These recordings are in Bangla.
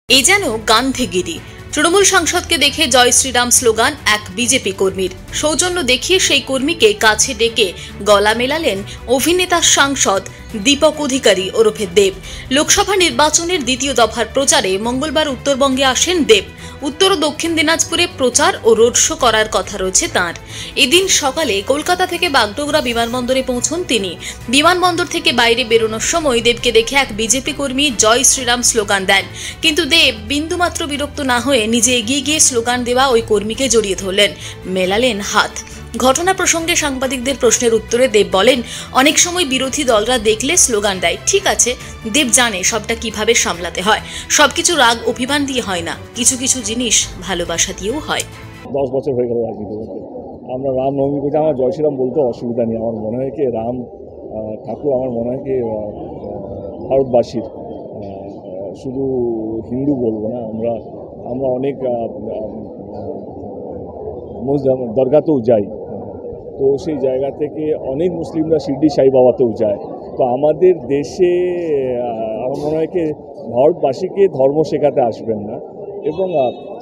এই যেন গান্ধীগিরি। তৃণমূল সাংসদকে দেখে জয় শ্রীরাম স্লোগান এক বিজেপি কর্মীর। সৌজন্য দেখিয়ে সেই কর্মীকে কাছে ডেকে গলা মেলালেন অভিনেতা সাংসদ দীপক অধিকারী ওরফে দেব। লোকসভা নির্বাচনের দ্বিতীয় দফার প্রচারে মঙ্গলবার উত্তরবঙ্গে আসেন দেব। উত্তর ও দক্ষিণ দিনাজপুরে প্রচার ও রোড শো করার কথা রয়েছে তাঁর। এদিন সকালে কলকাতা থেকে বাগডোগরা বিমানবন্দরে পৌঁছন তিনি। বিমানবন্দর থেকে বাইরে বেরোনোর সময় দেবকে দেখে এক বিজেপি কর্মী জয় শ্রীরাম স্লোগান দেন, কিন্তু দেব বিন্দুমাত্র বিরক্ত না হয়ে নিজে এগিয়ে গিয়ে স্লোগান দেওয়া ওই কর্মীকে জড়িয়ে ধরলেন, মেলালেন হাত। ঘটনা প্রসঙ্গে সাংবাদিকদের প্রশ্নের উত্তরে দেব বলেন, অনেক সময় বিরোধী দলরা দেখলে স্লোগান দেয়, ঠিক আছে, দেব জানে সবটা কিভাবে সামলাতে হয়। সবকিছু রাগ অভিমান দিয়ে হয় না, কিছু কিছু জিনিস ভালোবাসা দিয়েও হয়। 10 বছর হয়ে গেল রাজনীতি করতে। আমরা রামনবমী করছি, আমার জয় শ্রীরাম বলতে অসুবিধা নেই। আমার মনে হয় কি রাম ঠাকুর আমার মনে হয় কি ভারতবাসীর, শুধু হিন্দু বলবো না, আমরা অনেক দরগাতেও যাই, তো সেই জায়গা থেকে অনেক মুসলিমরা শিরডি সাই বাবাতেও যায়। তো আমাদের দেশে আমার মনে হয় কি ভারতবাসীকে ধর্ম শেখাতে আসবেন না। এবং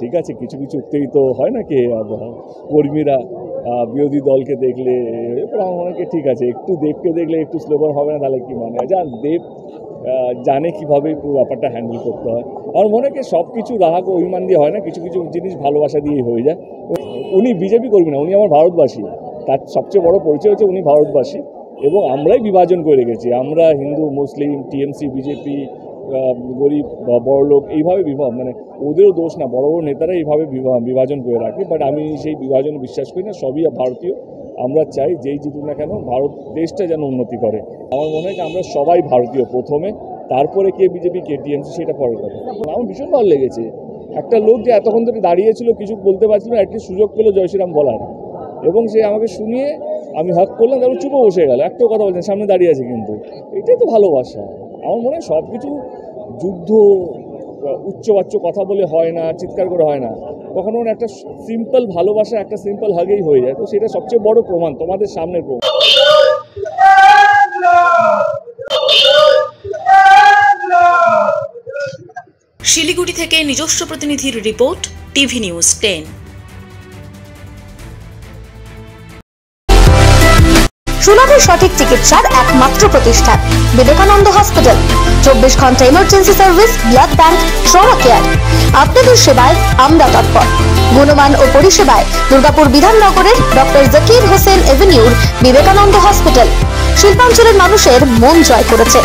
ঠিক আছে, কিছু কিছু উত্তেজিত হয় না কি কর্মীরা বিরোধী দলকে দেখলে, আমার মনে হয় কি ঠিক আছে, একটু দেবকে দেখলে একটু স্লোগান হবে না, তাহলে কি মানে যান দেব জানে কীভাবে পুরো ব্যাপারটা হ্যান্ডেল করতে হয়। আমার মনে হয় সব কিছু রাগ অভিমান দিয়ে হয় না, কিছু কিছু জিনিস ভালোবাসা দিয়েই হয়ে যায়। উনি বিজেপি কর্মী না, উনি আমার ভারতবাসী। তার সবচেয়ে বড় পরিচয় হচ্ছে উনি ভারতবাসী, এবং আমরাই বিভাজন করে রেখেছি। আমরা হিন্দু, মুসলিম, টিএমসি, বিজেপি, গরিব, বড়লোক, এইভাবে মানে ওদেরও দোষ না, বড় বড় নেতারা এইভাবে বিভাজন করে রাখে। বাট আমি সেই বিভাজনে বিশ্বাস করি না, সবই ভারতীয়। আমরা চাই যেই জিতুক না কেন ভারত দেশটা যেন উন্নতি করে। আমার মনে হয় আমরা সবাই ভারতীয় প্রথমে, তারপরে কে বিজেপি কে টিএমসি সেটা পরে কথা। আমার ভীষণ ভালো লেগেছে একটা লোক যে এতক্ষণ ধরে দাঁড়িয়েছিল, কিছু বলতে পারছিল না, অ্যাটলিস্ট সুযোগ পেলো জয় শ্রীরাম বলার, এবং সে আমাকে শুনিয়ে আমি হাক করলাম, তারপর চুপও বসে গেল, একটাও কথা বলছেন, সামনে দাঁড়িয়ে আছে। কিন্তু এটাই তো ভালোবাসা। আমার মনে হয় সব কিছু যুদ্ধ উচ্চবাচ্য কথা বলে হয় না, চিৎকার করে হয় না, কখনো একটা সিম্পল ভালোবাসা, একটা সিম্পল হাগেই হয়ে যায়। তো সেটা সবচেয়ে বড় প্রমাণ, তোমাদের সামনের প্রমাণ। শিলিগুড়ি থেকে নিজস্ব প্রতিনিধির রিপোর্ট, টিভি নিউজ 10। সুলভের সঠিক চিকিৎসার একমাত্র প্রতিষ্ঠান বিবেকানন্দ হসপিটাল। 24 ঘন্টা emergency service, blood bank, trauma care. আপনাদের সেবায় আমরা তৎপর। গুণমান ও পরিষেবায় দুর্গাপুর বিধাননগরের ডক্টর জাকির হোসেন এভিনিউর বিবেকানন্দ হসপিটাল শিল্পাঞ্চলের মানুষের মন জয় করেছে।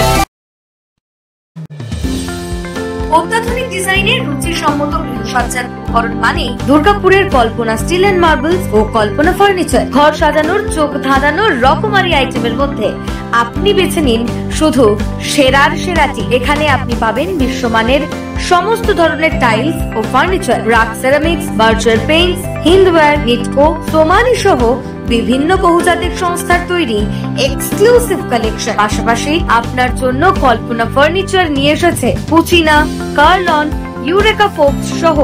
অত্যাধুনিক ডিজাইনের রুচিসম্মত গৃহসজ্জার উপকরণ মানে দুর্গাপুরের কল্পনা স্টিল এন্ড মার্বেলস ও কল্পনা ফার্নিচার। ঘর সাজানোর, চোখ ধাঁধানোর রকমারি আইটেমের মধ্যে আপনি বেছে নিন শুধু সেরার সেরাটি। এখানে আপনি পাবেন বিশ্বমানের সমস্ত ধরনের টাইলস ও furniture, RAK ceramics, Berger Paints, Hindware, Nitco, Somany সহ বিভিন্ন বহুজাতিক সংস্থার তৈরি এক্সক্লুসিভ কালেকশন। পাশাপাশি আপনার জন্য কল্পনা ফার্নিচার নিয়ে এসেছে কুচিনা, কার্লন, ইউরেকা ফোকস সহ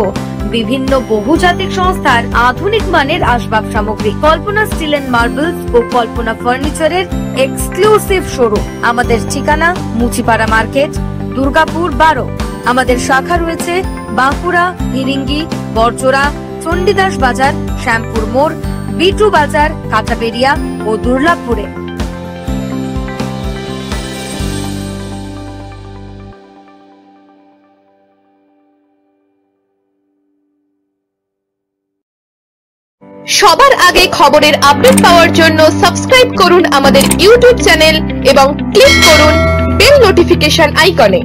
বিভিন্ন বহুজাতিক সংস্থার আধুনিক মানের আসবাব সামগ্রী। কল্পনা স্টিল এন্ড মার্বেলস ও কল্পনা ফার্নিচারের এক্সক্লুসিভ শোরুম। আমাদের ঠিকানা মুচিপাড়া মার্কেট, দুর্গাপুর 12। আমাদের শাখা রয়েছে বাঁকুড়া, ভিরিঙ্গি, বরজোড়া, চণ্ডীদাস বাজার, শ্যামপুর মোড়, বিটু বাজার, কাঁচাবেড়িয়া ও দুর্লাভপুরে। সবার আগে খবরের আপডেট পাওয়ার জন্য সাবস্ক্রাইব করুন আমাদের ইউটিউব চ্যানেল এবং ক্লিক করুন বেল নোটিফিকেশন আইকনে।